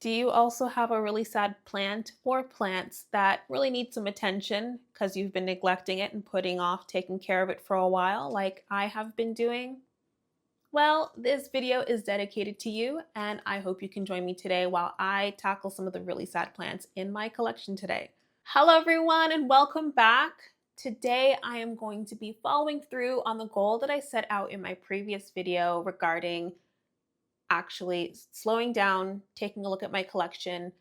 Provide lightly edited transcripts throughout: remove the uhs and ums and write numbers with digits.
Do you also have a really sad plant or plants that really need some attention because you've been neglecting it and putting off taking care of it for a while, like I have been doing? Well, this video is dedicated to you, and I hope you can join me today while I tackle some of the really sad plants in my collection today. Hello, everyone, and welcome back. Today, I am going to be following through on the goal that I set out in my previous video regarding actually slowing down, taking a look at my collection,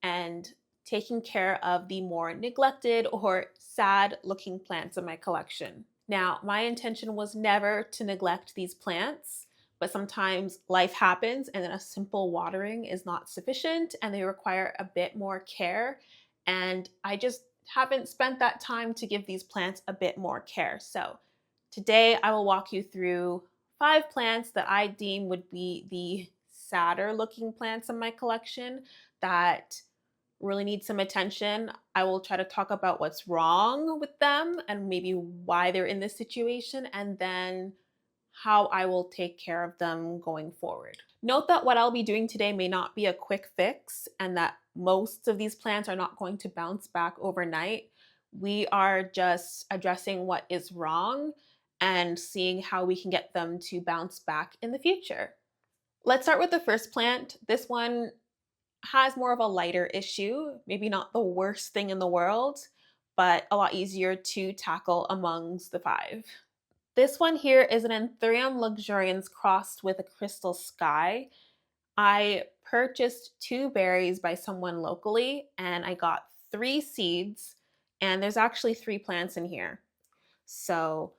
and taking care of the more neglected or sad looking plants in my collection. Now, my intention was never to neglect these plants, but sometimes life happens and then a simple watering is not sufficient and they require a bit more care. And I just haven't spent that time to give these plants a bit more care. So today I will walk you through 5 plants that I deem would be the sadder looking plants in my collection that really need some attention. I will try to talk about what's wrong with them and maybe why they're in this situation, and then how I will take care of them going forward. Note that what I'll be doing today may not be a quick fix and that most of these plants are not going to bounce back overnight. We are just addressing what is wrong and seeing how we can get them to bounce back in the future. Let's start with the first plant. This one has more of a lighter issue, maybe not the worst thing in the world, but a lot easier to tackle amongst the 5. This one here is an Anthurium luxurians crossed with a crystal sky. I purchased 2 berries by someone locally and I got 3 seeds, and there's actually 3 plants in here. So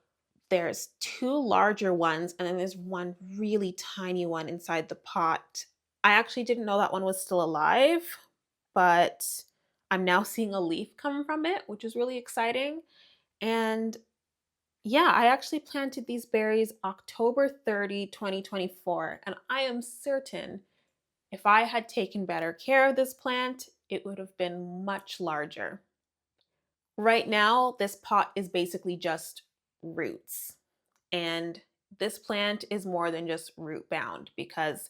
there's 2 larger ones and then there's one really tiny one inside the pot. I actually didn't know that one was still alive, but I'm now seeing a leaf come from it, which is really exciting. And yeah, I actually planted these berries October 30, 2024, and I am certain if I had taken better care of this plant, it would have been much larger. Right now, this pot is basically just roots. And this plant is more than just root bound because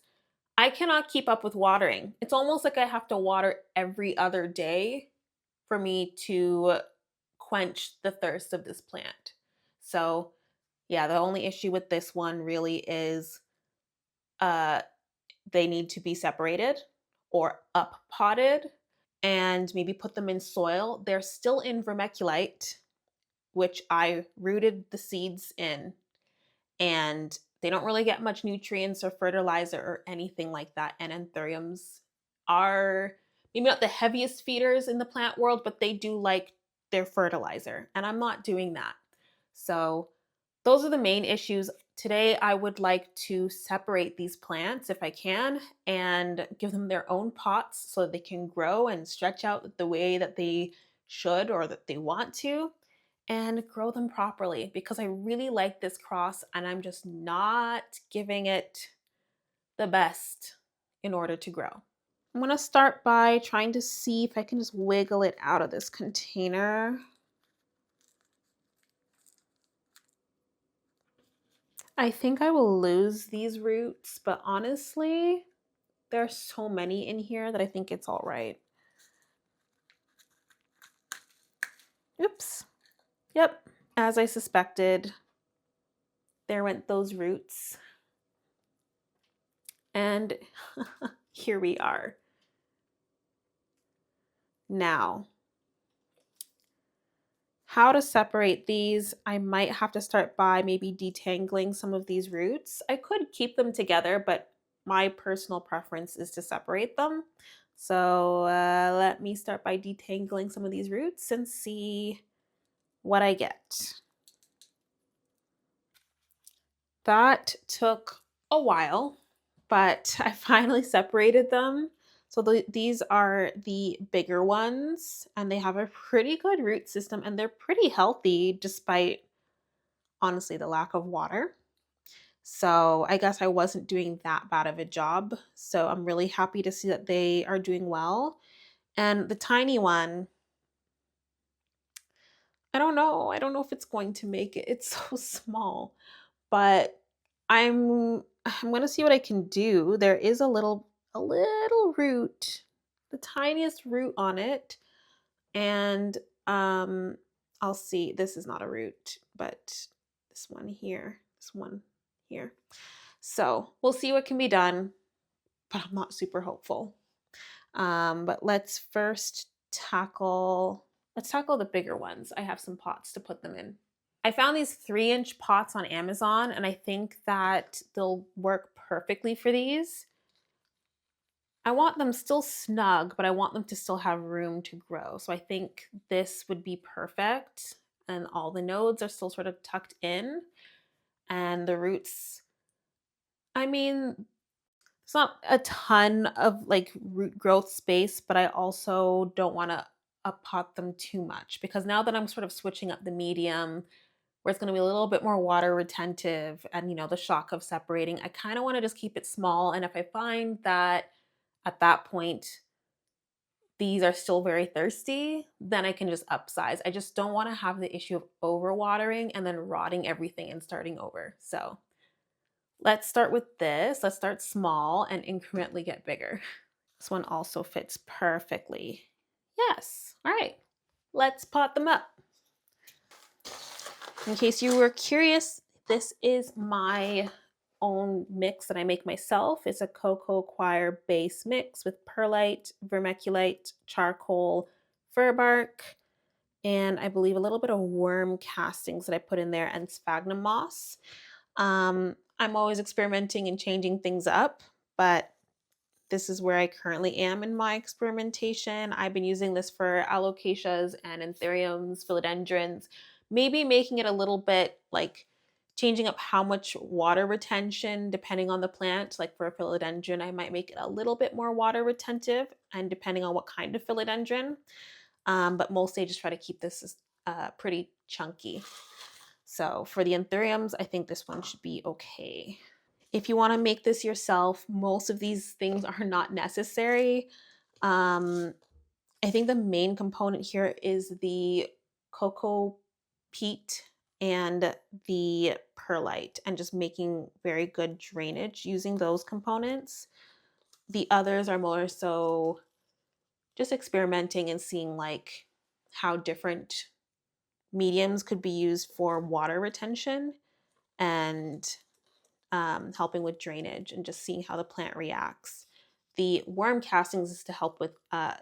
I cannot keep up with watering. It's almost like I have to water every other day for me to quench the thirst of this plant. So, yeah, the only issue with this one really is uh, they need to be separated or up potted and maybe put them in soil. They're still in vermiculite, which I rooted the seeds in, and they don't really get much nutrients or fertilizer or anything like that. And anthuriums are maybe not the heaviest feeders in the plant world, but they do like their fertilizer, and I'm not doing that. So those are the main issues. Today, I would like to separate these plants if I can and give them their own pots so that they can grow and stretch out the way that they should or that they want to, and grow them properly because I really like this cross and I'm just not giving it the best in order to grow. I'm going to start by trying to see if I can just wiggle it out of this container. I think I will lose these roots, but honestly, there are so many in here that I think it's all right. Oops. Yep, as I suspected, there went those roots. And here we are. Now, how to separate these? I might have to start by maybe detangling some of these roots. I could keep them together, but my personal preference is to separate them. So let me start by detangling some of these roots and see what I get. That took a while, but I finally separated them. So these are the bigger ones, and they have a pretty good root system, and they're pretty healthy despite, honestly, the lack of water. So I guess I wasn't doing that bad of a job. So I'm really happy to see that they are doing well. And the tiny one, I don't know. I don't know if it's going to make it. It's so small. But I'm going to see what I can do. There is a little root the tiniest root on it. And um, I'll see, this is not a root, but this one here, this one here. So we'll see what can be done, but I'm not super hopeful. But let's tackle the bigger ones. I have some pots to put them in. I found these 3-inch pots on Amazon, and I think that they'll work perfectly for these. I want them still snug, but I want them to still have room to grow. So I think this would be perfect. And all the nodes are still sort of tucked in. And the roots, I mean, it's not a ton of like root growth space, but I also don't want to pot them too much because now that I'm sort of switching up the medium where it's going to be a little bit more water retentive and the shock of separating, I kind of want to just keep it small. And if I find that at that point these are still very thirsty, then I can just upsize. I just don't want to have the issue of overwatering and then rotting everything and starting over. So let's start with this. Let's start small and incrementally get bigger. This one also fits perfectly. Yes. All right. Let's pot them up. In case you were curious, this is my own mix that I make myself. It's a cocoa coir base mix with perlite, vermiculite, charcoal, fir bark, and I believe a little bit of worm castings that I put in there and sphagnum moss. I'm always experimenting and changing things up, but this is where I currently am in my experimentation. I've been using this for alocasias and anthuriums, philodendrons, maybe making it a little bit like changing up how much water retention depending on the plant. Like for a philodendron, I might make it a little bit more water retentive and depending on what kind of philodendron. But mostly I just try to keep this pretty chunky. So for the anthuriums, I think this one should be okay. If you want to make this yourself, most of these things are not necessary. I think the main component here is the cocoa peat and the perlite and just making very good drainage using those components. The others are more so just experimenting and seeing like how different mediums could be used for water retention and helping with drainage and just seeing how the plant reacts. The worm castings is to help with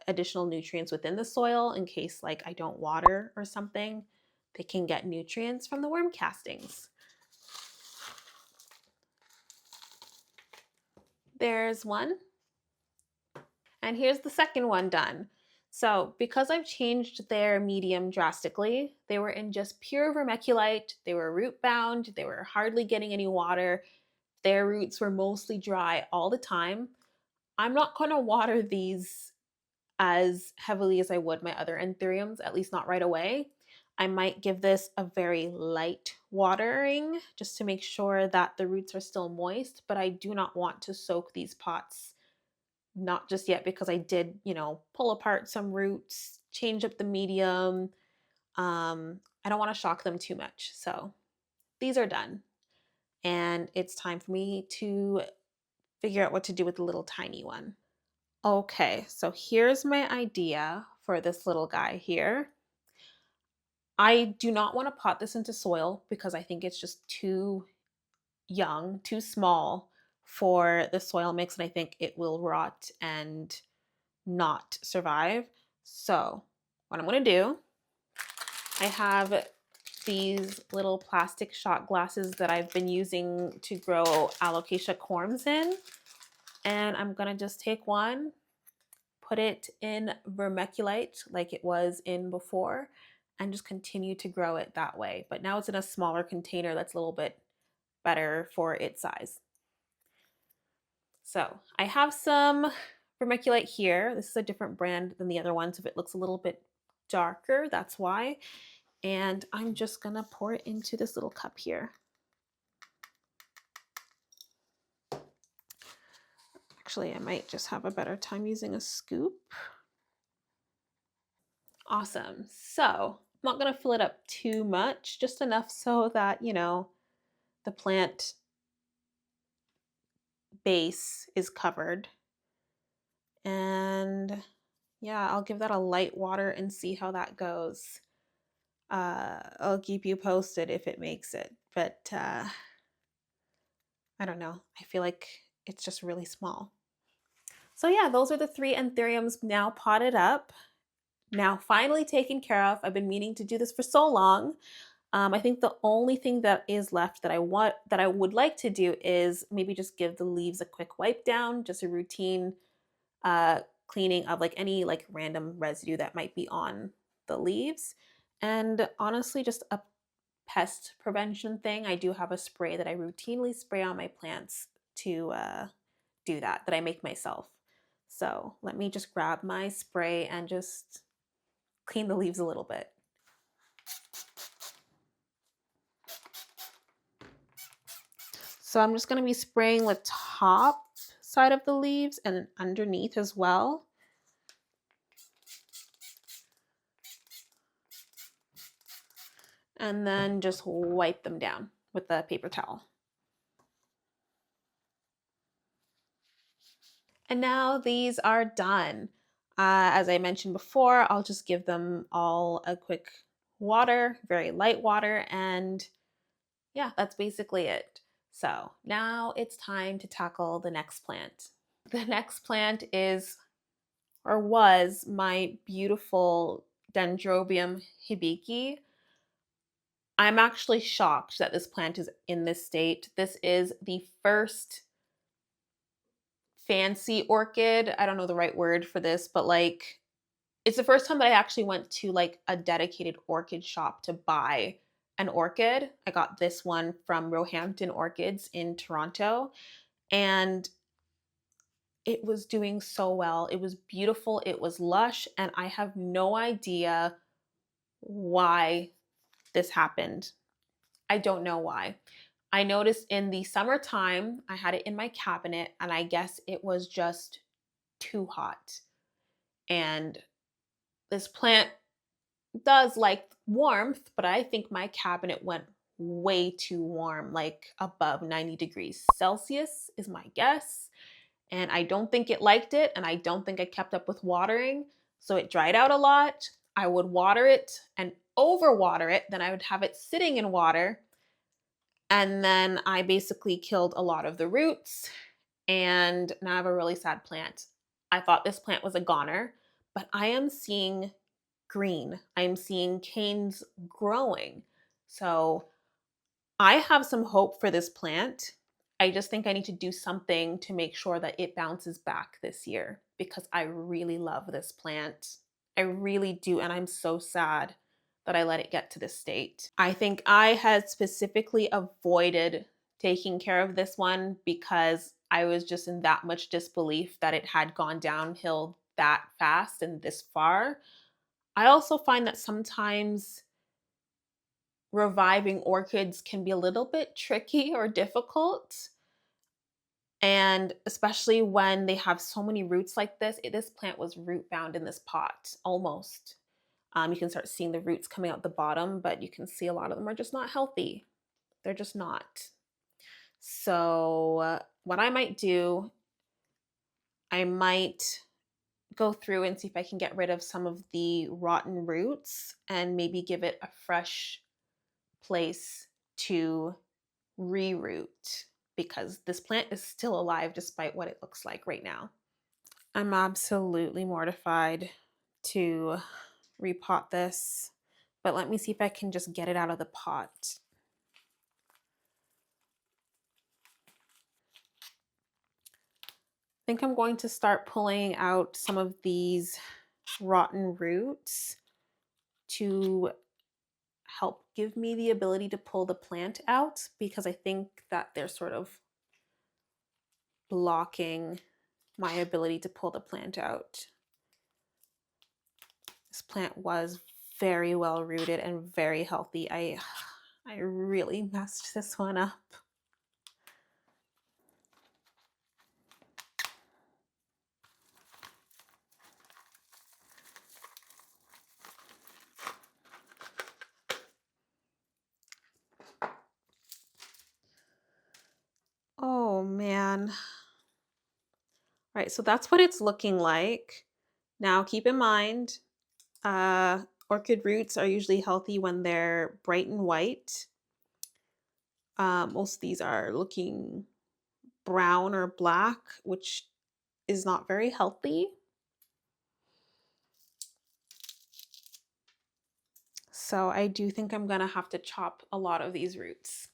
additional nutrients within the soil in case like I don't water or something. They can get nutrients from the worm castings. There's one. And here's the second one done. So because I've changed their medium drastically, they were in just pure vermiculite, they were root bound, they were hardly getting any water, their roots were mostly dry all the time. I'm not going to water these as heavily as I would my other anthuriums, at least not right away. I might give this a very light watering just to make sure that the roots are still moist, but I do not want to soak these pots, not just yet because I did, pull apart some roots, change up the medium. I don't want to shock them too much. So these are done. And it's time for me to figure out what to do with the little tiny one. Okay, so here's my idea for this little guy here. I do not want to pot this into soil because I think it's just too young, too small for the soil mix, and I think it will rot and not survive. So what I'm going to do, I have these little plastic shot glasses that I've been using to grow alocasia corms in. And I'm going to just take one, put it in vermiculite like it was in before, and just continue to grow it that way. But now it's in a smaller container that's a little bit better for its size. So I have some vermiculite here. This is a different brand than the other one, so if it looks a little bit darker, that's why. And I'm just gonna pour it into this little cup here. Actually, I might just have a better time using a scoop. Awesome. So I'm not gonna fill it up too much, just enough so that, the plant base is covered. And Yeah, I'll give that a light water and see how that goes. I'll keep you posted if it makes it, but I don't know. I feel like it's just really small. So yeah, those are the three anthuriums now potted up, now finally taken care of. I've been meaning to do this for so long. I think the only thing that is left that I would like to do is maybe just give the leaves a quick wipe down, just a routine cleaning of like any like random residue that might be on the leaves. And honestly, just a pest prevention thing. I do have a spray that I routinely spray on my plants to do that I make myself. So let me just grab my spray and just clean the leaves a little bit. So I'm just going to be spraying the top side of the leaves and underneath as well. And then just wipe them down with a paper towel. And now these are done. As I mentioned before, I'll just give them all a quick water, very light water, and yeah, that's basically it. So now it's time to tackle the next plant. The next plant is, or was, my beautiful Dendrobium hibiki. I'm actually shocked that this plant is in this state. This is the first fancy orchid. I don't know the right word for this, but like it's the first time that I actually went to like a dedicated orchid shop to buy an orchid. I got this one from Roehampton Orchids in Toronto, and it was doing so well. It was beautiful, it was lush, and I have no idea why this happened. I don't know why. I noticed in the summertime, I had it in my cabinet, and I guess it was just too hot. And this plant does like warmth, but I think my cabinet went way too warm, like above 90 degrees Celsius is my guess. And I don't think it liked it, and I don't think I kept up with watering. So it dried out a lot. I would water it and overwater it, then I would have it sitting in water. And then I basically killed a lot of the roots, and now I have a really sad plant. I thought this plant was a goner, but I am seeing green. I'm seeing canes growing. So I have some hope for this plant. I just think I need to do something to make sure that it bounces back this year because I really love this plant. I really do. And I'm so sad that I let it get to this state. I think I had specifically avoided taking care of this one because I was just in that much disbelief that it had gone downhill that fast and this far. I also find that sometimes reviving orchids can be a little bit tricky or difficult. And especially when they have so many roots like this, this plant was root bound in this pot almost. You can start seeing the roots coming out the bottom, but you can see a lot of them are just not healthy. They're just not. So, what I might do, I might go through and see if I can get rid of some of the rotten roots and maybe give it a fresh place to reroot because this plant is still alive despite what it looks like right now. I'm absolutely mortified to repot this, but let me see if I can just get it out of the pot. I think I'm going to start pulling out some of these rotten roots to help give me the ability to pull the plant out because I think that they're sort of blocking my ability to pull the plant out. This plant was very well rooted and very healthy. I really messed this one up. Oh man. All right, so that's what it's looking like. Now keep in mind, orchid roots are usually healthy when they're bright and white. Most of these are looking brown or black, which is not very healthy. So I do think I'm gonna have to chop a lot of these roots.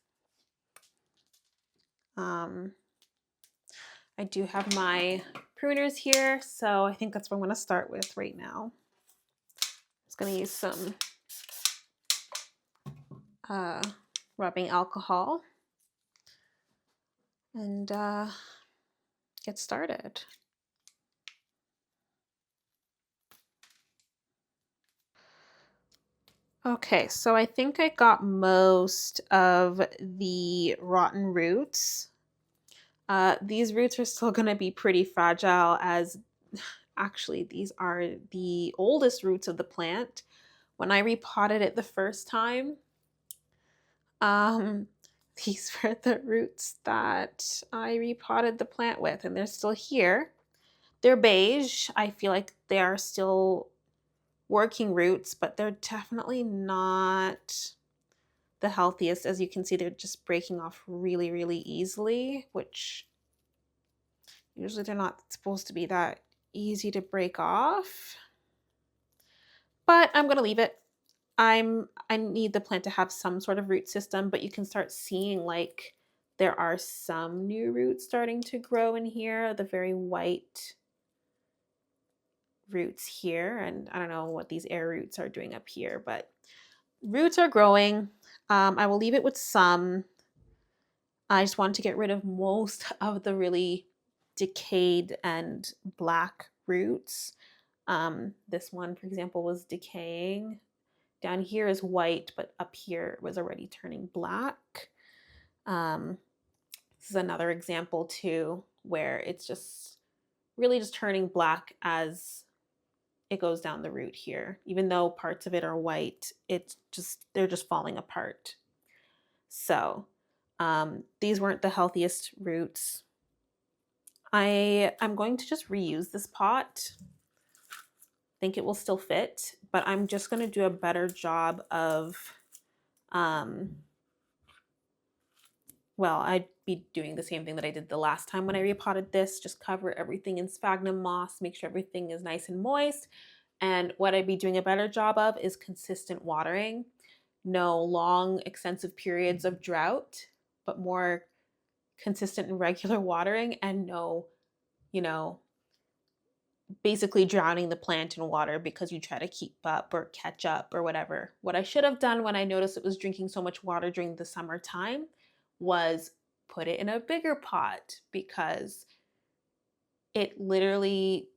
I do have my pruners here, so I think that's what I'm gonna start with right now. I'm just gonna use some rubbing alcohol and get started. Okay, so I think I got most of the rotten roots. These roots are still going to be pretty fragile, as actually these are the oldest roots of the plant. When I repotted it the first time, um, these were the roots that I repotted the plant with, and they're still here. They're beige. I feel like they are still working roots, but they're definitely not the healthiest. As you can see, they're just breaking off really, really easily, which usually they're not supposed to be that easy to break off. But I'm gonna leave it. I need the plant to have some sort of root system, but you can start seeing like there are some new roots starting to grow in here, the very white roots here. And I don't know what these air roots are doing up here, but roots are growing. I will leave it with some. I just want to get rid of most of the really decayed and black roots. This one, for example, was decaying. Down here is white, but up here it was already turning black. This is another example too, where it's just really just turning black as it goes down the root here. Even though parts of it are white, they're just falling apart. So these weren't the healthiest roots. I'm going to just reuse this pot. I think it will still fit, but I'm just going to do a better job of, well, I'd be doing the same thing that I did the last time when I repotted this, just cover everything in sphagnum moss, make sure everything is nice and moist. And what I'd be doing a better job of is consistent watering. No long, extensive periods of drought, but more consistent and regular watering, and no, basically drowning the plant in water because you try to keep up or catch up or whatever. What I should have done when I noticed it was drinking so much water during the summertime was put it in a bigger pot, because it literally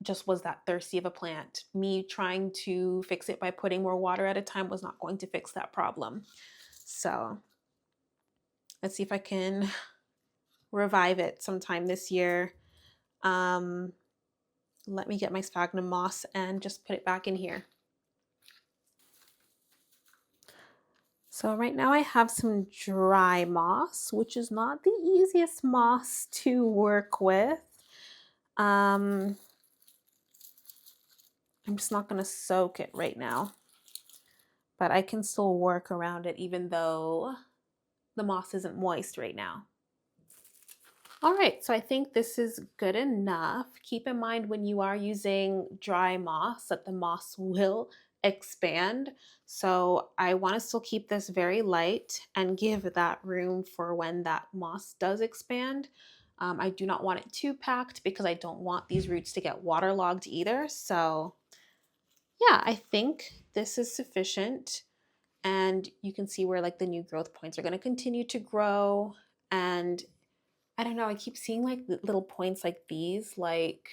just was that thirsty of a plant. Me trying to fix it by putting more water at a time was not going to fix that problem. So let's see if I can revive it sometime this year. Let me get my sphagnum moss and just put it back in here. So right now I have some dry moss, which is not the easiest moss to work with. I'm just not going to soak it right now, but I can still work around it even though the moss isn't moist right now. All right, so I think this is good enough. Keep in mind when you are using dry moss that the moss will expand. So I want to still keep this very light and give that room for when that moss does expand. I do not want it too packed because I don't want these roots to get waterlogged either. So yeah, I think this is sufficient. And you can see where like the new growth points are going to continue to grow. And I don't know, I keep seeing like little points like these, like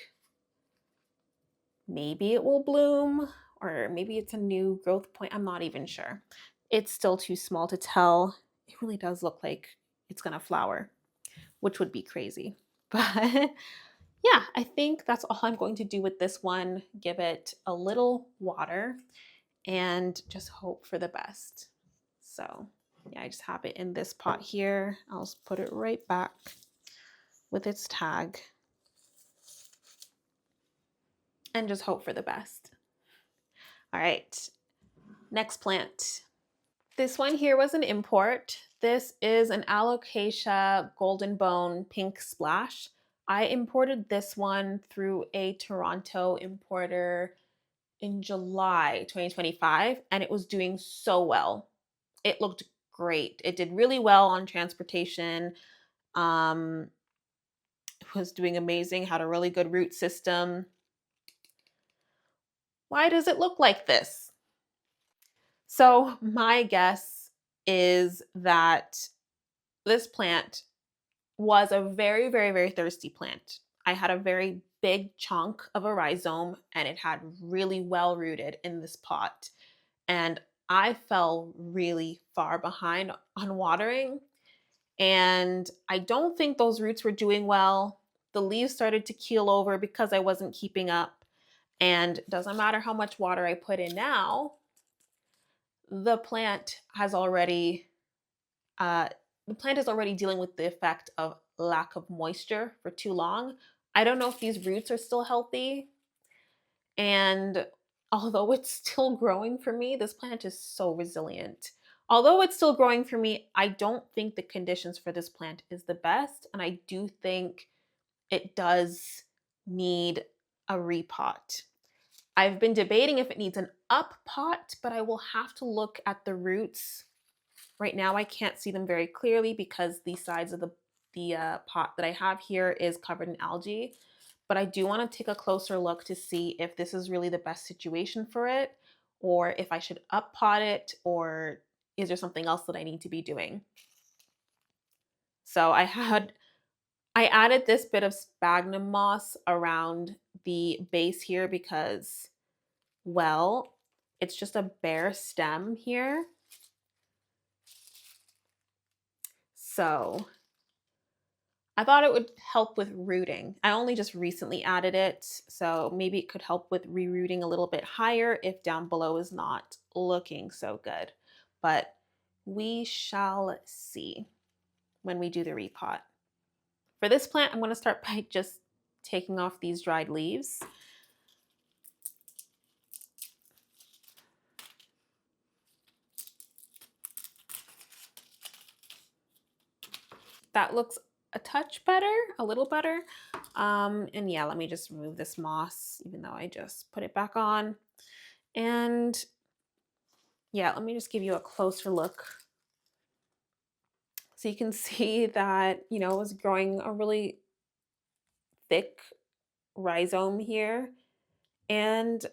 maybe it will bloom or maybe it's a new growth point. I'm not even sure. It's still too small to tell. It really does look like it's gonna flower, which would be crazy. But yeah, I think that's all I'm going to do with this one. Give it a little water and just hope for the best. So yeah, I just have it in this pot here. I'll just put it right back with its tag. and just hope for the best. All right, next plant. This one here was an import. This is an Alocasia Golden Bone Pink Splash. I imported this one through a Toronto importer in July 2025, and it was doing so well. It looked great. It did really well on transportation. Um, it was doing amazing, had a really good root system. Why does it look like this? So, my guess is that this plant was a very, very, very thirsty plant. I had a very big chunk of a rhizome and it had really well rooted in this pot. And I fell really far behind on watering. And I don't think those roots were doing well. The leaves started to keel over because I wasn't keeping up. And doesn't matter how much water I put in now, the plant has already uh, the plant is already dealing with the effect of lack of moisture for too long. I don't know if these roots are still healthy. And although it's still growing for me, this plant is so resilient. Although it's still growing for me, I don't think the conditions for this plant is the best. And I do think it does need a repot. I've been debating if it needs an up pot, but I will have to look at the roots. Right now I can't see them very clearly because the sides of the pot that I have here is covered in algae. But I do want to take a closer look to see if this is really the best situation for it, or if I should up pot it, or is there something else that I need to be doing? So I added this bit of sphagnum moss around the base here because, well, it's just a bare stem here. So I thought it would help with rooting. I only just recently added it, so maybe it could help with rerooting a little bit higher if down below is not looking so good. But we shall see when we do the repot. For this plant, I'm going to start by just taking off these dried leaves. That looks a touch better, a little better. And yeah, let me just remove this moss, even though I just put it back on. And yeah, let me just give you a closer look. So you can see that, you know, it was growing a really thick rhizome here. And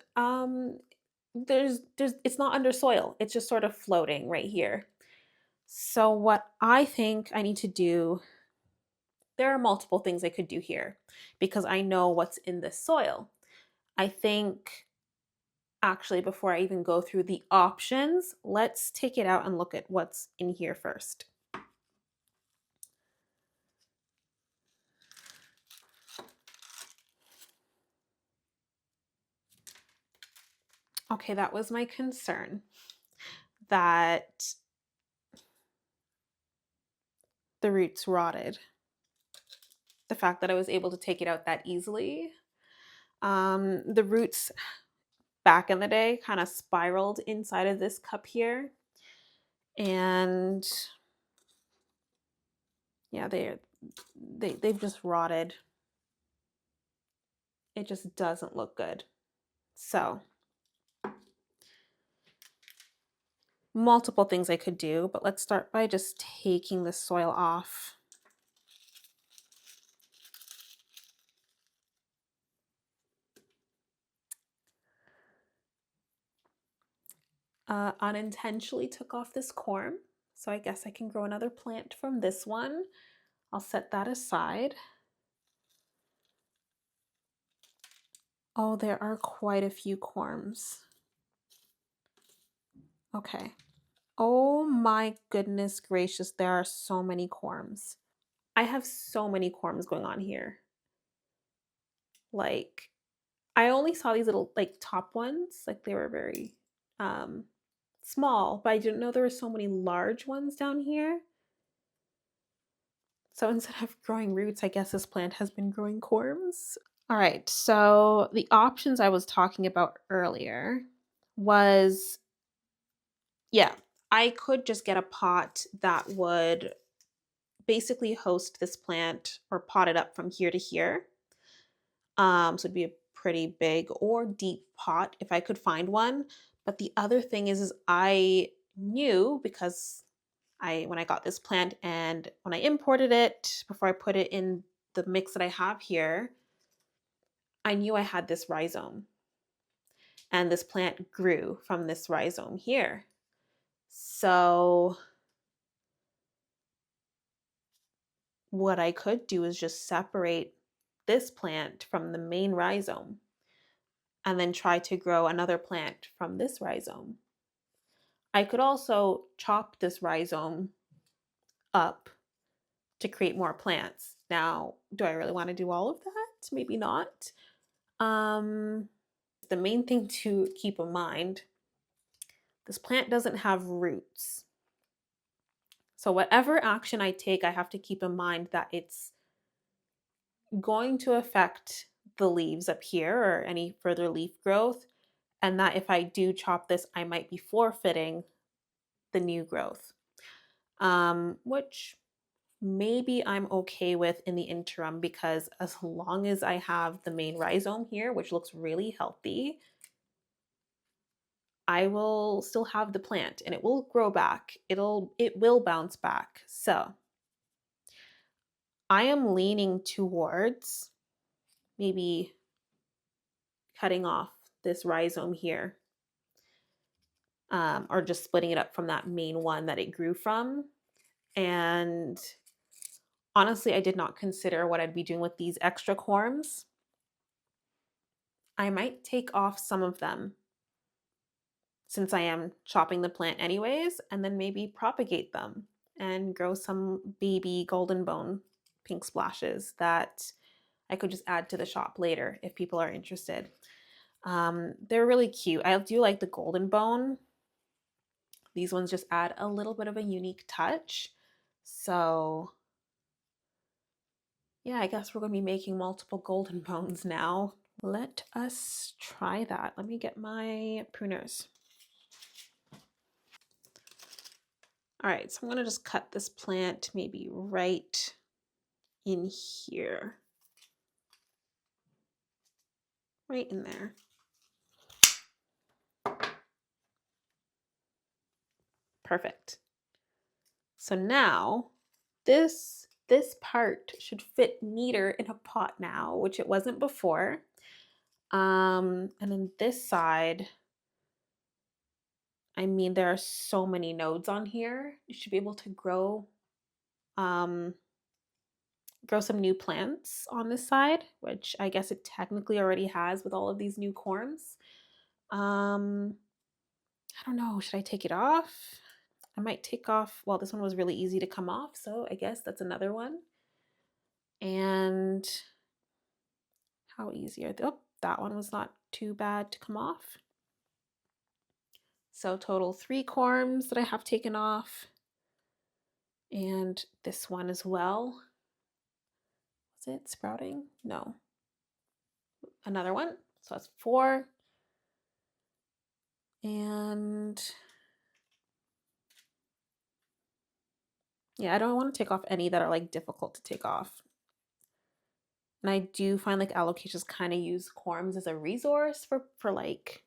there's it's not under soil. It's just sort of floating right here. So what I think I need to do, there are multiple things I could do here because I know what's in the soil. I think actually before I even go through the options, let's take it out and look at what's in here first. Okay, that was my concern, that the roots rotted. The fact that I was able to take it out that easily. The roots back in the day kind of spiraled inside of this cup here. And yeah, they've just rotted. It just doesn't look good. So multiple things I could do, but let's start by just taking the soil off. Unintentionally took off this corm, so I guess I can grow another plant from this one. I'll set that aside. Oh, there are quite a few corms. Okay. Oh my goodness gracious, there are so many corms. I have so many corms going on here. Like, I only saw these little like top ones, like they were very small, but I didn't know there were so many large ones down here. So instead of growing roots, I guess this plant has been growing corms. All right, so the options I was talking about earlier was, yeah, I could just get a pot that would basically host this plant or pot it up from here to here. So it'd be a pretty big or deep pot if I could find one. But the other thing is I knew because when I got this plant and when I imported it before I put it in the mix that I have here, I knew I had this rhizome, and this plant grew from this rhizome here. So what I could do is just separate this plant from the main rhizome and then try to grow another plant from this rhizome. I could also chop this rhizome up to create more plants. Now, do I really want to do all of that? Maybe not. The main thing to keep in mind, this plant doesn't have roots. So whatever action I take, I have to keep in mind that it's going to affect the leaves up here or any further leaf growth, and that if I do chop this, I might be forfeiting the new growth, which maybe I'm okay with in the interim, because as long as I have the main rhizome here, which looks really healthy, I will still have the plant and it will grow back. It will bounce back. So I am leaning towards maybe cutting off this rhizome here, or just splitting it up from that main one that it grew from. And honestly, I did not consider what I'd be doing with these extra corms. I might take off some of them since I am chopping the plant anyways, and then maybe propagate them and grow some baby golden bone pink splashes that I could just add to the shop later if people are interested. They're really cute. I do like the golden bone. These ones just add a little bit of a unique touch. So yeah, I guess we're going to be making multiple golden bones now. Let us try that. Let me get my pruners. All right, so I'm going to just cut this plant maybe right in here. Right in there. Perfect. So now this part should fit neater in a pot now, which it wasn't before. And then this side, I mean, there are so many nodes on here. You should be able to grow some new plants on this side, which I guess it technically already has with all of these new corms. I don't know, should I take it off? I might take off, well, this one was really easy to come off, so I guess that's another one. And how easy are they? Oh, that one was not too bad to come off. So total 3 corms that I have taken off. And this one as well. Is it sprouting? No. Another one. So that's 4. And yeah, I don't want to take off any that are like difficult to take off. And I do find like alocasias kind of use corms as a resource for like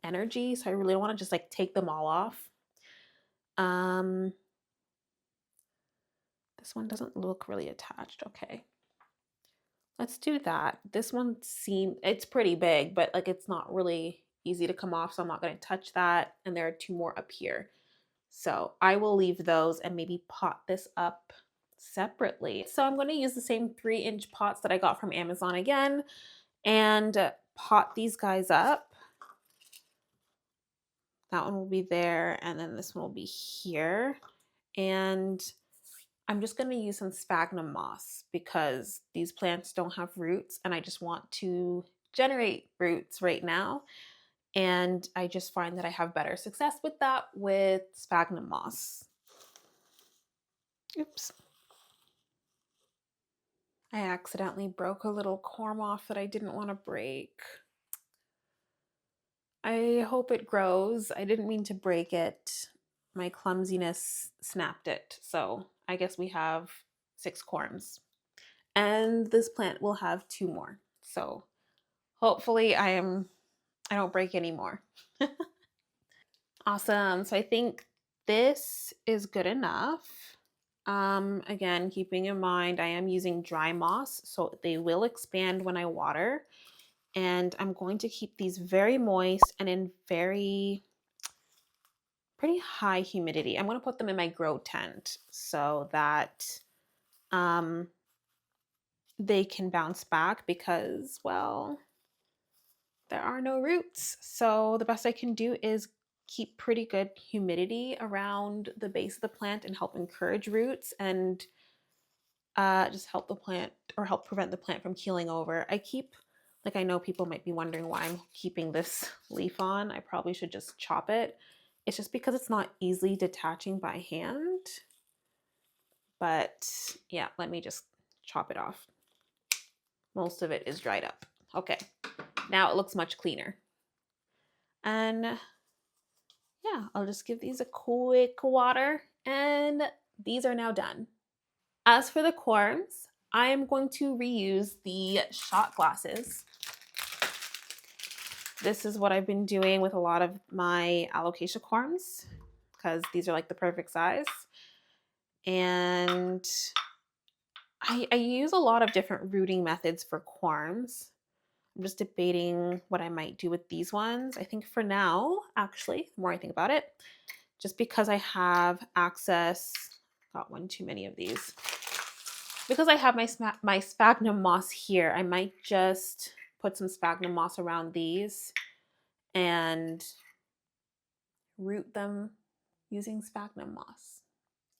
energy. So I really don't want to just like take them all off. This one doesn't look really attached. Okay. Let's do that. This one it's pretty big, but like it's not really easy to come off, so I'm not going to touch that. And there are 2 more up here. So I will leave those and maybe pot this up separately. So I'm going to use the same 3-inch pots that I got from Amazon again and pot these guys up. That one will be there, and then this one will be here. And I'm just going to use some sphagnum moss because these plants don't have roots and I just want to generate roots right now. And I just find that I have better success with that with sphagnum moss. Oops. I accidentally broke a little corm off that I didn't want to break. I hope it grows. I didn't mean to break it. My clumsiness snapped it. So I guess we have 6 corms. And this plant will have 2 more. So hopefully I don't break any more. Awesome. So I think this is good enough. Again, keeping in mind I am using dry moss, so they will expand when I water. And I'm going to keep these very moist and in pretty high humidity. I'm going to put them in my grow tent so that um, they can bounce back because, well, there are no roots. So the best I can do is keep pretty good humidity around the base of the plant and help encourage roots and just help the plant or help prevent the plant from keeling over. I know people might be wondering why I'm keeping this leaf on. I probably should just chop it. It's just because it's not easily detaching by hand. But yeah, let me just chop it off. Most of it is dried up. Okay, now it looks much cleaner. And yeah, I'll just give these a quick water and these are now done. As for the corms, I am going to reuse the shot glasses. This is what I've been doing with a lot of my alocasia corms because these are like the perfect size. And I use a lot of different rooting methods for corms. I'm just debating what I might do with these ones. I think for now, actually, the more I think about it, just because I have access, got one too many of these. Because I have my sphagnum moss here, I might just put some sphagnum moss around these and root them using sphagnum moss.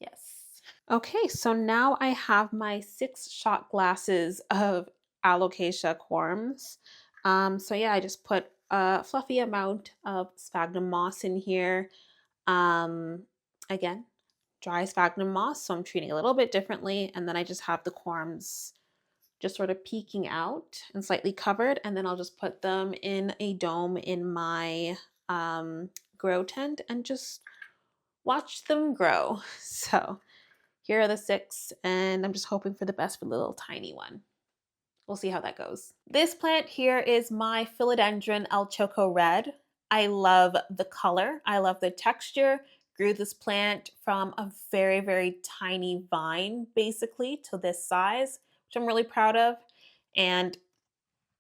Yes. Okay, so now I have my 6 shot glasses of alocasia corms. So yeah, I just put a fluffy amount of sphagnum moss in here. Again, dry sphagnum moss, so I'm treating it a little bit differently. And then I just have the corms just sort of peeking out and slightly covered. And then I'll just put them in a dome in my grow tent and just watch them grow. So here are the 6, and I'm just hoping for the best for the little tiny one. We'll see how that goes. This plant here is my Philodendron El Choco Red. I love the color. I love the texture. Grew this plant from a very, very tiny vine, basically, to this size, which I'm really proud of. And,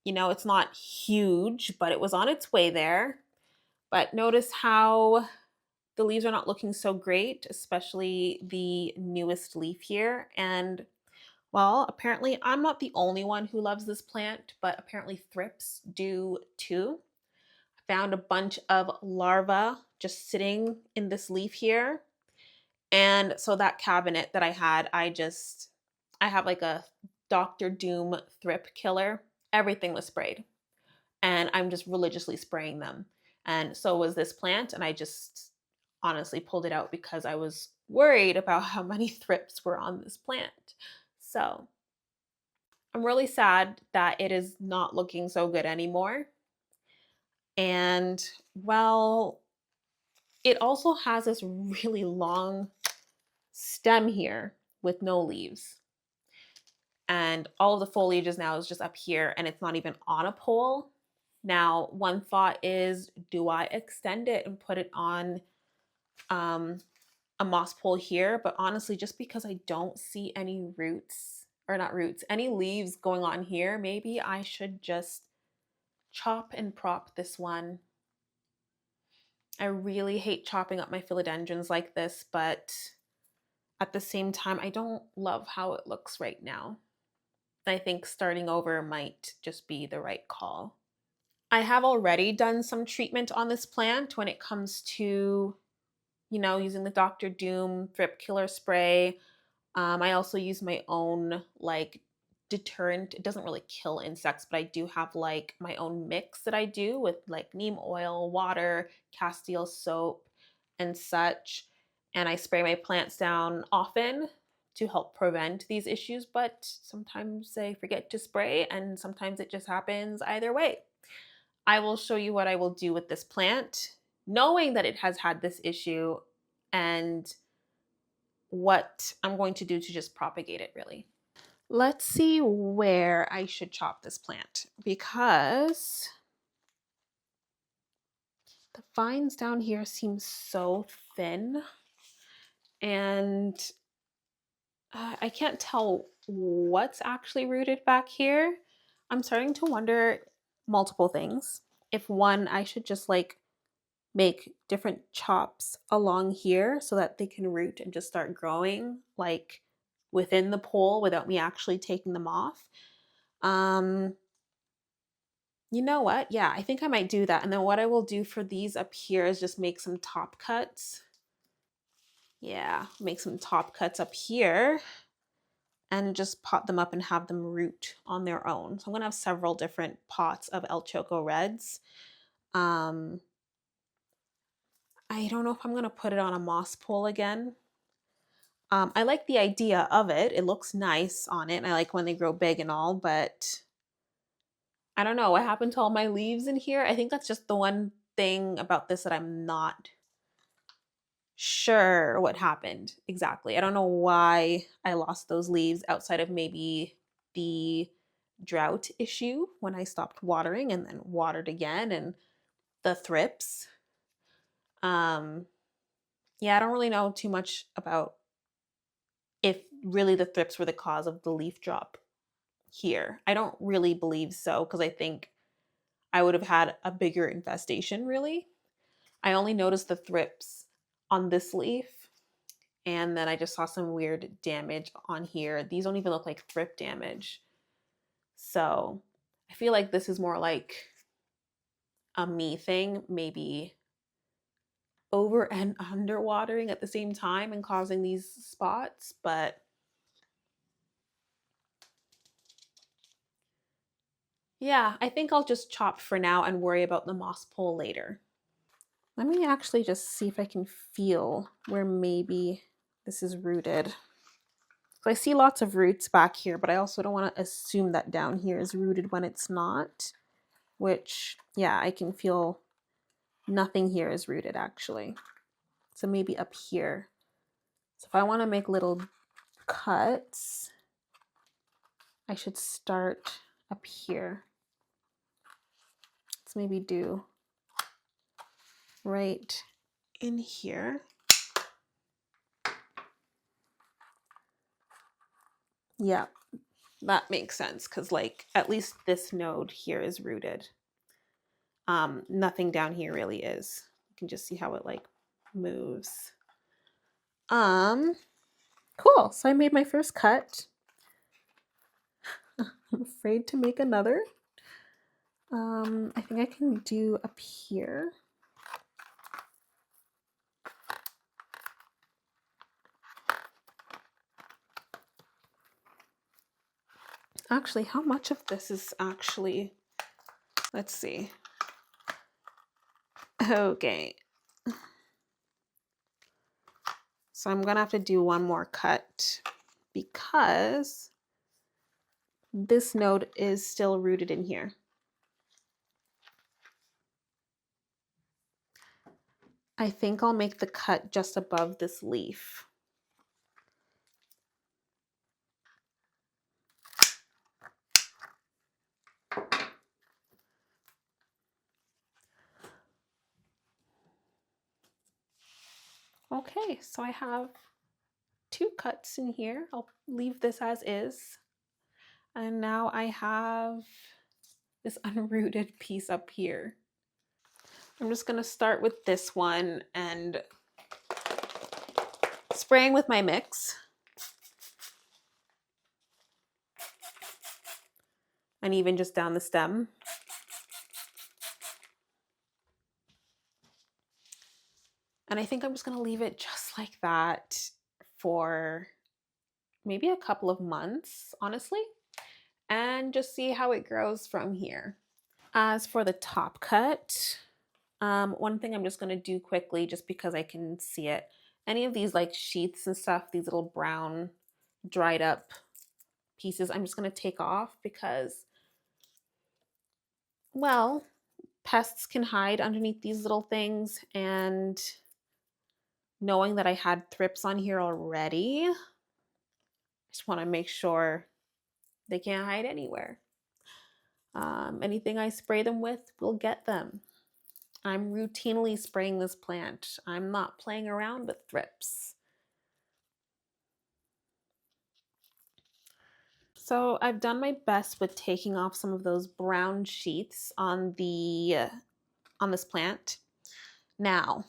it's not huge, but it was on its way there. But notice how the leaves are not looking so great, especially the newest leaf here. And well, apparently I'm not the only one who loves this plant, but apparently thrips do too. I found a bunch of larvae just sitting in this leaf here. And so that cabinet that I had, I have like a Dr. Doom thrip killer. Everything was sprayed. And I'm just religiously spraying them. And so was this plant. And I just honestly pulled it out because I was worried about how many thrips were on this plant. So I'm really sad that it is not looking so good anymore. And well, it also has this really long stem here with no leaves. And all of the foliage is now is just up here and it's not even on a pole. Now, one thought is, do I extend it and put it on a moss pole here? But honestly, just because I don't see any roots, or not roots, any leaves going on here, maybe I should just chop and prop this one. I really hate chopping up my philodendrons like this, but at the same time, I don't love how it looks right now. I think starting over might just be the right call. I have already done some treatment on this plant when it comes to, using the Dr. Doom thrip killer spray. I also use my own deterrent. It doesn't really kill insects, but I do have my own mix that I do with neem oil, water, castile soap, and such. And I spray my plants down often to help prevent these issues, but sometimes they forget to spray and sometimes it just happens either way. I will show you what I will do with this plant, knowing that it has had this issue and what I'm going to do to just propagate it really. Let's see where I should chop this plant because the vines down here seem so thin and I can't tell what's actually rooted back here. I'm starting to wonder multiple things. If one, I should just like make different chops along here so that they can root and just start growing like within the pole without me actually taking them off. Um, you know what? Yeah, I think I might do that. And then what I will do for these up here is just make some top cuts. Yeah, make some top cuts up here and just pot them up and have them root on their own. So I'm gonna have several different pots of El Choco Reds. Um, I don't know if I'm gonna put it on a moss pole again. I like the idea of it. It looks nice on it. And I like when they grow big and all, but I don't know what happened to all my leaves in here. I think that's just the one thing about this that I'm not sure what happened exactly. I don't know why I lost those leaves outside of maybe the drought issue when I stopped watering and then watered again and the thrips. Yeah, I don't really know too much about if really the thrips were the cause of the leaf drop here. I don't really believe so because I think I would have had a bigger infestation really. I only noticed the thrips on this leaf and then I just saw some weird damage on here. These don't even look like thrip damage. So I feel like this is more like a me thing, maybe over and under watering at the same time and causing these spots, but yeah, I think I'll just chop for now and worry about the moss pole later. Let me actually just see if I can feel where maybe this is rooted. So I see lots of roots back here, but I also don't want to assume that down here is rooted when it's not, which, yeah, I can feel nothing here is rooted actually. So maybe up here. So if I want to make little cuts, I should start up here. Let's maybe do right in here. Yeah, that makes sense because like at least this node here is rooted. Nothing down here really is. You can just see how it like moves. Cool. So I made my first cut. I'm afraid to make another. I think I can do up here. Actually, how much of this is actually, let's see. Okay. So I'm gonna have to do one more cut because this node is still rooted in here. I think I'll make the cut just above this leaf. Okay, so I have two cuts in here. I'll leave this as is. And now I have this unrooted piece up here. I'm just gonna start with this one and spraying with my mix. And even just down the stem. And I think I'm just gonna leave it just like that for maybe a couple of months, honestly, and just see how it grows from here. As for the top cut, one thing I'm just gonna do quickly just because I can see it. Any of these like sheaths and stuff, these little brown dried up pieces I'm just going to take off because, well, pests can hide underneath these little things, and knowing that I had thrips on here already, I just want to make sure they can't hide anywhere. Anything I spray them with will get them. I'm routinely spraying this plant. I'm not playing around with thrips. So I've done my best with taking off some of those brown sheaths on this plant. Now,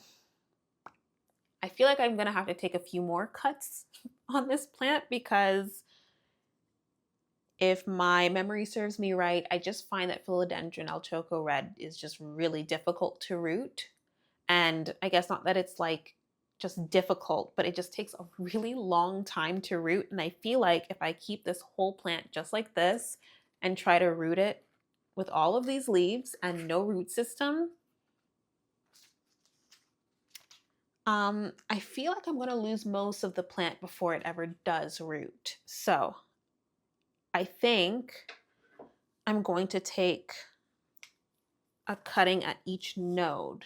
I feel like I'm gonna have to take a few more cuts on this plant because if my memory serves me right, I just find that philodendron El Choco Red is just really difficult to root. And I guess not that it's like just difficult, but it just takes a really long time to root. And I feel like if I keep this whole plant just like this and try to root it with all of these leaves and no root system, I feel like I'm going to lose most of the plant before it ever does root. So I think I'm going to take a cutting at each node,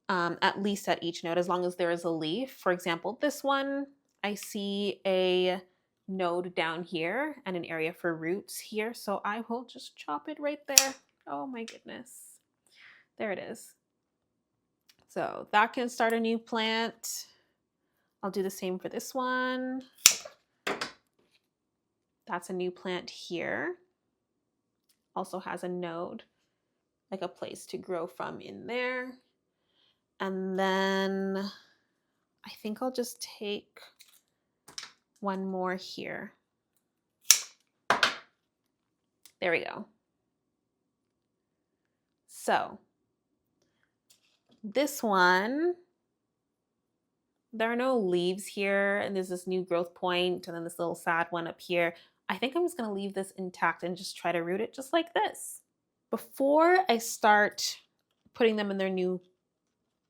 at least at each node, as long as there is a leaf. For example, this one, I see a node down here and an area for roots here. So I will just chop it right there. Oh my goodness. There it is. So that can start a new plant. I'll do the same for this one. That's a new plant here. Also has a node, like a place to grow from in there. And then I think I'll just take one more here. There we go. So this one, there are no leaves here, and there's this new growth point, and then this little sad one up here. I think I'm just gonna leave this intact and just try to root it just like this. Before I start putting them in their new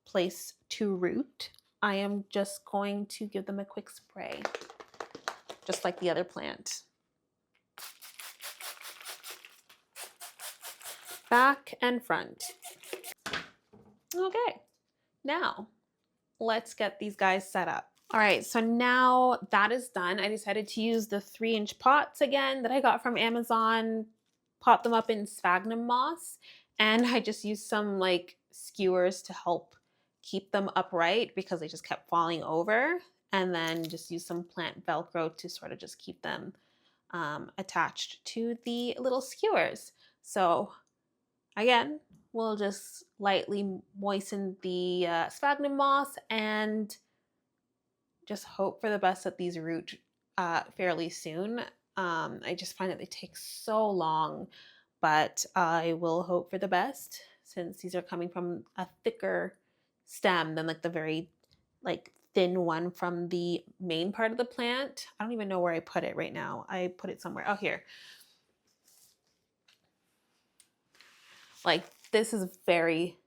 place to root, I am just going to give them a quick spray, just like the other plant. Back and front. Okay, now let's get these guys set up. All right, so now that is done. I decided to use the 3-inch pots again that I got from Amazon, pot them up in sphagnum moss, and I just used some like skewers to help keep them upright because they just kept falling over, and then just use some plant Velcro to sort of just keep them attached to the little skewers. So again, we'll just lightly moisten the sphagnum moss and just hope for the best that these root fairly soon. I just find that they take so long, but I will hope for the best since these are coming from a thicker stem than like the very like thin one from the main part of the plant. I don't even know where I put it right now. I put it somewhere. Oh, here. Like this is very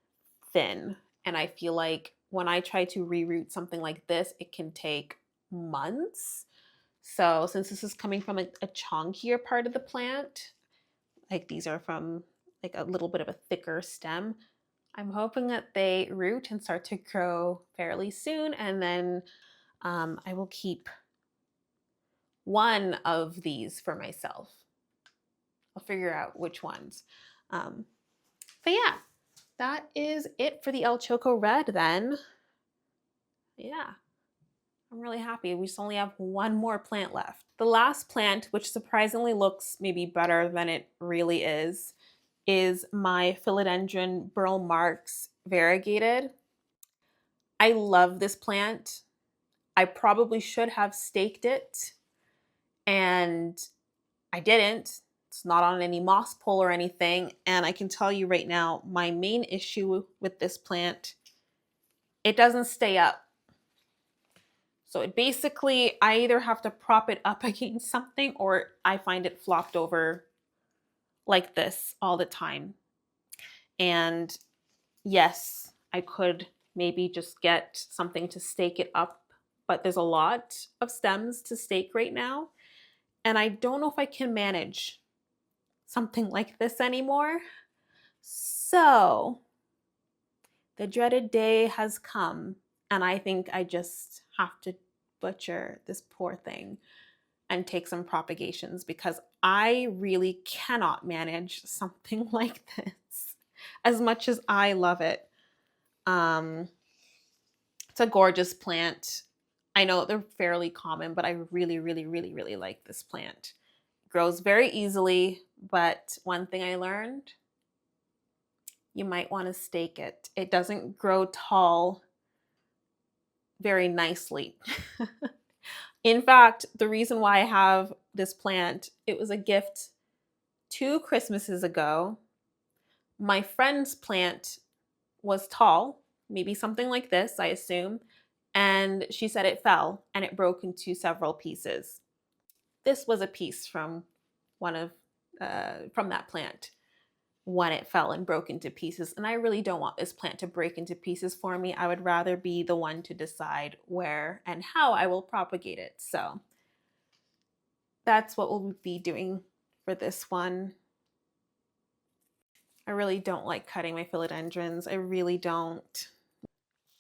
thin, and I feel like when I try to reroot something like this, it can take months. So since this is coming from a chunkier part of the plant, like these are from like a little bit of a thicker stem, I'm hoping that they root and start to grow fairly soon, and then I will keep one of these for myself. I'll figure out which ones. But yeah, that is it for the El Choco Red then. Yeah, I'm really happy. We just only have one more plant left. The last plant, which surprisingly looks maybe better than it really is my Philodendron Burl Marx variegated. I love this plant. I probably should have staked it, and I didn't. It's not on any moss pole or anything. And I can tell you right now, my main issue with this plant, it doesn't stay up. So it basically, I either have to prop it up against something or I find it flopped over like this all the time. And yes, I could maybe just get something to stake it up but there's a lot of stems to stake right now. And I don't know if I can manage something like this anymore. So the dreaded day has come, and I think I just have to butcher this poor thing and take some propagations because I really cannot manage something like this as much as I love it. Um, it's a gorgeous plant. I know they're fairly common, but I really, really, really, really like this plant. It grows very easily, but one thing I learned, you might want to stake it. It doesn't grow tall very nicely. In fact, the reason why I have this plant, it was a gift 2 Christmases ago. My friend's plant was tall, maybe something like this, I assume, and she said it fell and it broke into several pieces. This was a piece from one of from that plant when it fell and broke into pieces. And I really don't want this plant to break into pieces for me. I would rather be the one to decide where and how I will propagate it. So that's what we'll be doing for this one. I really don't like cutting my philodendrons. I really don't.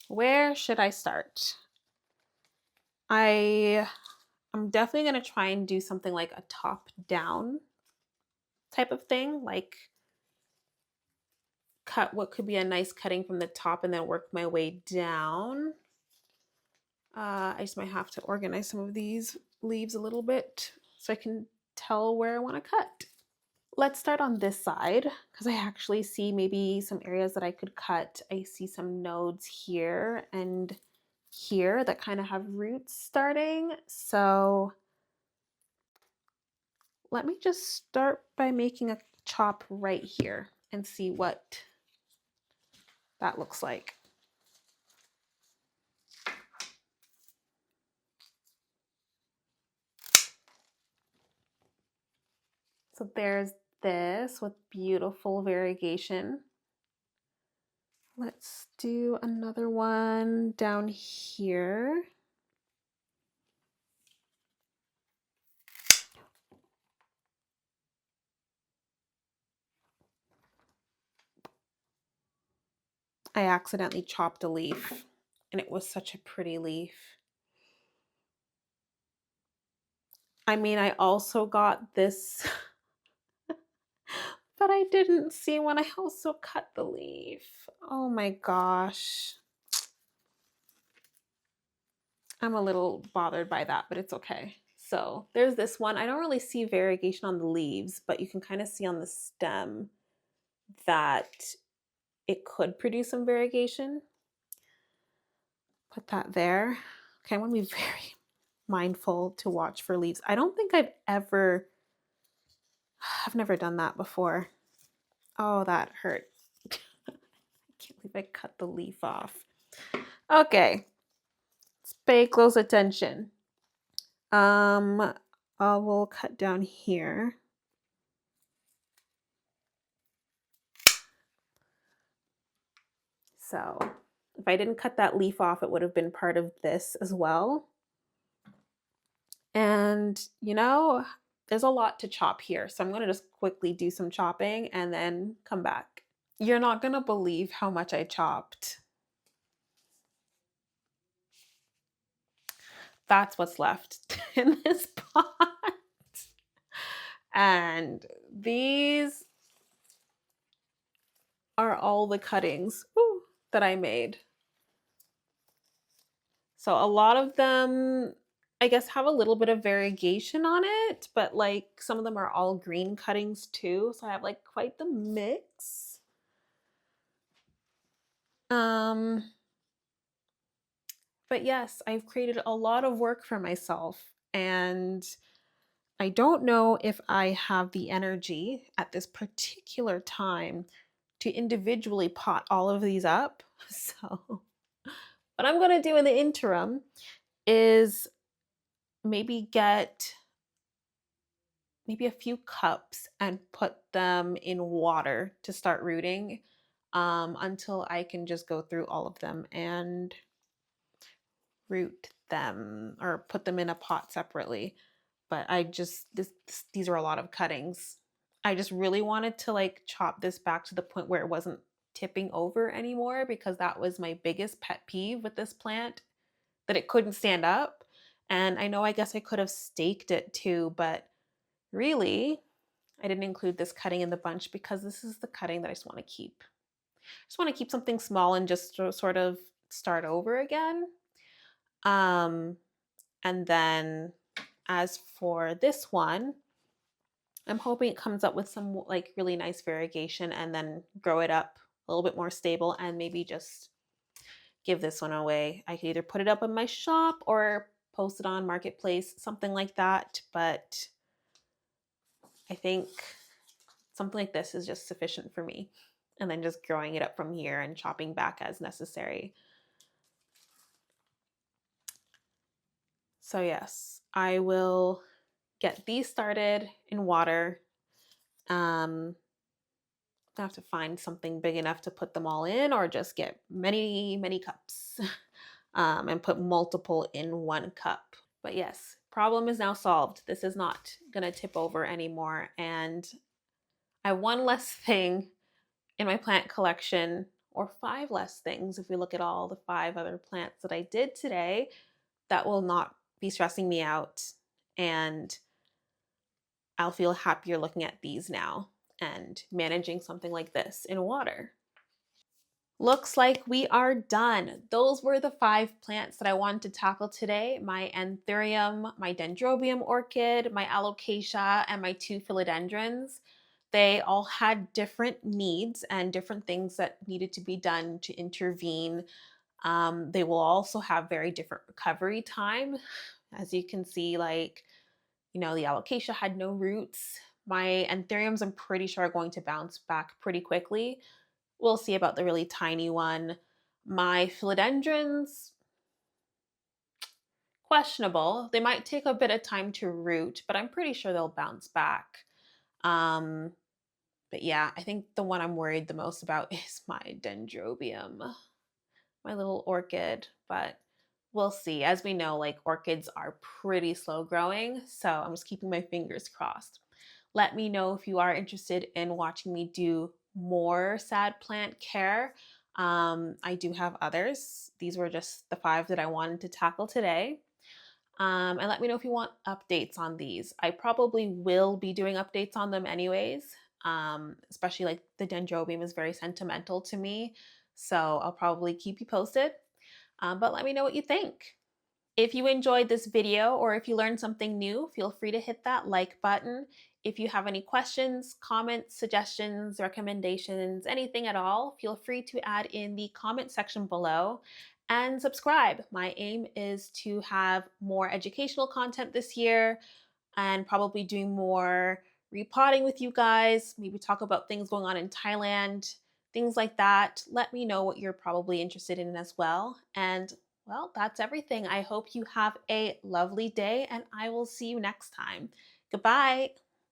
Where should I start? I'm definitely going to try and do something like a top down type of thing, like cut what could be a nice cutting from the top and then work my way down. I just might have to organize some of these leaves a little bit so I can tell where I want to cut. Let's start on this side because I actually see maybe some areas that I could cut. I see some nodes here and here that kind of have roots starting. So let me just start by making a chop right here and see what that looks like. So there's this with beautiful variegation. Let's do another one down here. I accidentally chopped a leaf and it was such a pretty leaf. I mean, I also got this, but I didn't see when I also cut the leaf. Oh my gosh. I'm a little bothered by that, but it's okay. So there's this one. I don't really see variegation on the leaves, but you can kind of see on the stem that it could produce some variegation. Put that there. Okay, I want to be very mindful to watch for leaves. I don't think I've never done that before. Oh, that hurt. I can't believe I cut the leaf off. Okay, let's pay close attention. I will cut down here. So if I didn't cut that leaf off, it would have been part of this as well. And you know, there's a lot to chop here. So I'm going to just quickly do some chopping and then come back. You're not going to believe how much I chopped. That's what's left in this pot. And these are all the cuttings that I made. So a lot of them, I guess, have a little bit of variegation on it, but like some of them are all green cuttings too. So I have like quite the mix. But yes, I've created a lot of work for myself, and I don't know if I have the energy at this particular time to individually pot all of these up. So what I'm going to do in the interim is maybe get maybe a few cups and put them in water to start rooting until I can just go through all of them and root them or put them in a pot separately. But I just these are a lot of cuttings. I just really wanted to like chop this back to the point where it wasn't tipping over anymore because that was my biggest pet peeve with this plant, that it couldn't stand up. And I know I guess I could have staked it too, but really I didn't include this cutting in the bunch because this is the cutting that I just want to keep. I just want to keep something small and just sort of start over again. Um, and then as for this one, I'm hoping it comes up with some like really nice variegation and then grow it up a little bit more stable and maybe just give this one away. I could either put it up in my shop or post it on Marketplace, something like that. But I think something like this is just sufficient for me. And then just growing it up from here and chopping back as necessary. So yes, I will get these started in water. I have to find something big enough to put them all in, or just get many, many cups and put multiple in one cup. But yes, problem is now solved. This is not going to tip over anymore. And I have one less thing in my plant collection, or 5 less things if we look at all the 5 other plants that I did today, that will not be stressing me out. And I'll feel happier looking at these now and managing something like this in water. Looks like we are done. Those were the 5 plants that I wanted to tackle today. My anthurium, my dendrobium orchid, my alocasia, and my 2 philodendrons. They all had different needs and different things that needed to be done to intervene. They will also have very different recovery time. As you can see, like, the alocasia had no roots. My anthuriums, I'm pretty sure, are going to bounce back pretty quickly. We'll see about the really tiny one. My philodendrons, questionable. They might take a bit of time to root, but I'm pretty sure they'll bounce back. Um, but yeah, I think the one I'm worried the most about is my dendrobium, my little orchid. But we'll see. As we know, like, orchids are pretty slow growing, so I'm just keeping my fingers crossed. Let me know if you are interested in watching me do more sad plant care. I do have others. These were just the 5 that I wanted to tackle today. And let me know if you want updates on these. I probably will be doing updates on them anyways, especially like the dendrobium is very sentimental to me. So I'll probably keep you posted. But let me know what you think. If you enjoyed this video or if you learned something new, feel free to hit that like button. If you have any questions, comments, suggestions, recommendations, anything at all, feel free to add in the comment section below and subscribe. My aim is to have more educational content this year and probably doing more repotting with you guys, maybe talk about things going on in Thailand, things like that. Let me know what you're probably interested in as well. And well, that's everything. I hope you have a lovely day and I will see you next time. Goodbye.